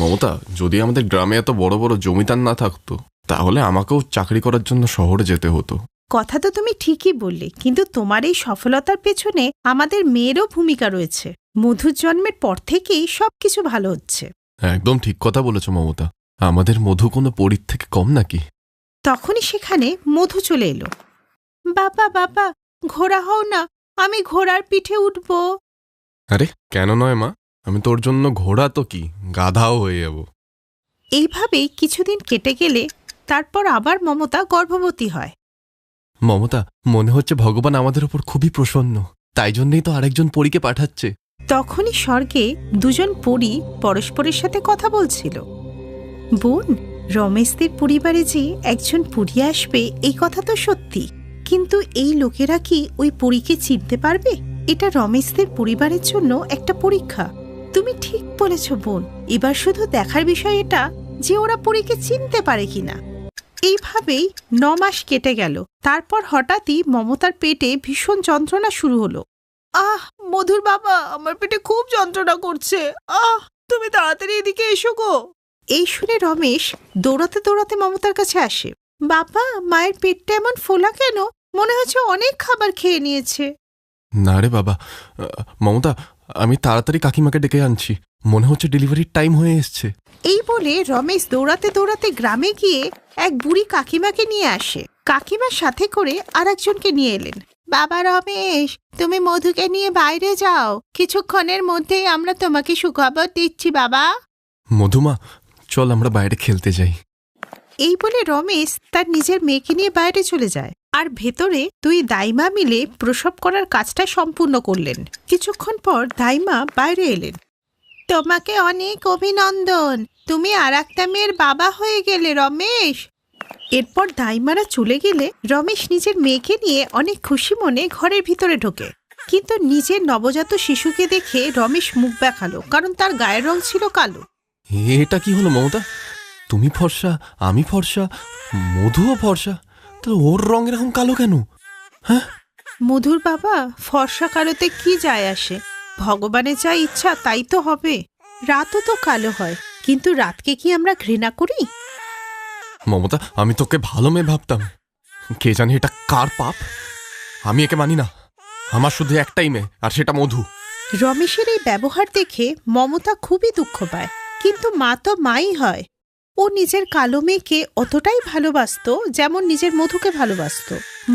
মমতা, যদি আমাদের গ্রামে এত বড় বড় জমিদার না থাকতো তাহলে আমাকেও চাকরি করার জন্য শহরে যেতে হতো। কথা তো তুমি ঠিকই বললে, কিন্তু তোমার এই সফলতার পেছনে আমাদের মেয়েরও ভূমিকা রয়েছে। মধুর জন্মের পর থেকেই সবকিছু ভালো হচ্ছে। একদম ঠিক কথা বলেছ মমতা, আমাদের মধু কোনো পরীর থেকে কম নাকি? তখনই সেখানে মধু চলে এলো। বাবা বাবা, ঘোড়া হও না, আমি ঘোড়ার পিঠে উঠব। আরে কেন নয় মা, আমি তোর জন্য ঘোড়া তো কি, গাধাও হয়ে যাব। এইভাবেই কিছুদিন কেটে গেলে তারপর আবার মমতা গর্ভবতী হয়। মমতা, মনে হচ্ছে ভগবান আমাদের উপর খুবই প্রসন্ন, তাই জন্যই তো আরেকজন পরীকে পাঠাচ্ছে। তখনই স্বর্গে দুজন পরী পরস্পরের সাথে কথা বলছিল। বোন, রমেশদের পরিবারে যে একজন পরী আসবে এই কথা তো সত্যি, কিন্তু এই লোকেরা কি ওই পরীকে চিনতে পারবে? এটা রমেশদের পরিবারের জন্য একটা পরীক্ষা। তুমি ঠিক বলেছ বোন, এবার শুধু দেখার বিষয় এটা যে ওরা পরীকে চিনতে পারে কিনা। এইভাবেই 9 মাস কেটে গেল। তারপর হঠাৎই মমতার পেটে ভীষণ যন্ত্রণা শুরু হলো। আহ মধুর বাবা, আমার পেটে খুব যন্ত্রণা করছে। তুমি তাড়াতাড়ি এদিকে এসো গো। এই শুনে রমেশ দৌড়াতে দৌড়াতে মমতার কাছে আসে। বাবা, মায়ের পেটটা এমন ফোলা কেন? মনে হচ্ছে অনেক খাবার খেয়ে নিয়েছে। না রে বাবা, মমতা, আমি তাড়াতাড়ি কাকিমাকে ডেকে আনছি, মনে হচ্ছে ডেলিভারির টাইম হয়ে এসছে। এই বলে রমেশ দৌড়াতে দৌড়াতে গ্রামে গিয়ে এক বুড়ি কাকিমাকে নিয়ে আসে। কাকিমার সাথে করে আর একজনকে নিয়ে এলেন। বাবা রমেশ, তুমি মধুকে নিয়ে বাইরে যাও, কিছুক্ষণের মধ্যেই আমরা তোমাকে সুখবর দিচ্ছি বাবা। মধুমা, চল আমরা বাইরে খেলতে যাই। এই বলে রমেশ তার নিজের মেয়েকে নিয়ে বাইরে চলে যায়, আর ভেতরে 2 দাইমা মিলে প্রসব করার কাজটা সম্পূর্ণ করলেন। কিছুক্ষণ পর দাইমা বাইরে এলেন। তোমাকে অনেক অভিনন্দন, তুমি আর একটা মেয়ের বাবা হয়ে গেলে রমেশ। এরপর দাইমারা চলে গেলে রমেশ নিজের মেয়েকে নিয়ে অনেক খুশি মনে ঘরের ভিতরে ঢোকে। কিন্তু নিজের নবজাত শিশুকে দেখে রমেশ মুখ দেখালো, কারণ তার গায়ের রং ছিল কালো। এটা কি হলো মমতা? তুমি ফর্সা, আমি ফর্সা, মধুও ফর্সা, তো ওর রং এরকম কালো কেন? হ্যাঁ মধুর বাবা, ফর্সা কালোতে কি যায় আসে? ভগবানের যা ইচ্ছা তাই তো হবে। রাতও তো কালো হয়, কিন্তু রাতকে কি আমরা ঘৃণা করি? মমতা, আমি তোকে ভালো মেয়ে ভাবতাম, কে জানে এটা কার পাপ। আমি একে মানি না, আমার শুধু একটাই মেয়ে, আর সেটা মধু। রমেশের এই ব্যবহার দেখে মমতা খুবই দুঃখ পায়, কিন্তু মা তো মাই হয়। ও নিজের কালো মেয়েকে অতটাই ভালোবাসতো যেমন নিজের মধুকে ভালোবাসতো।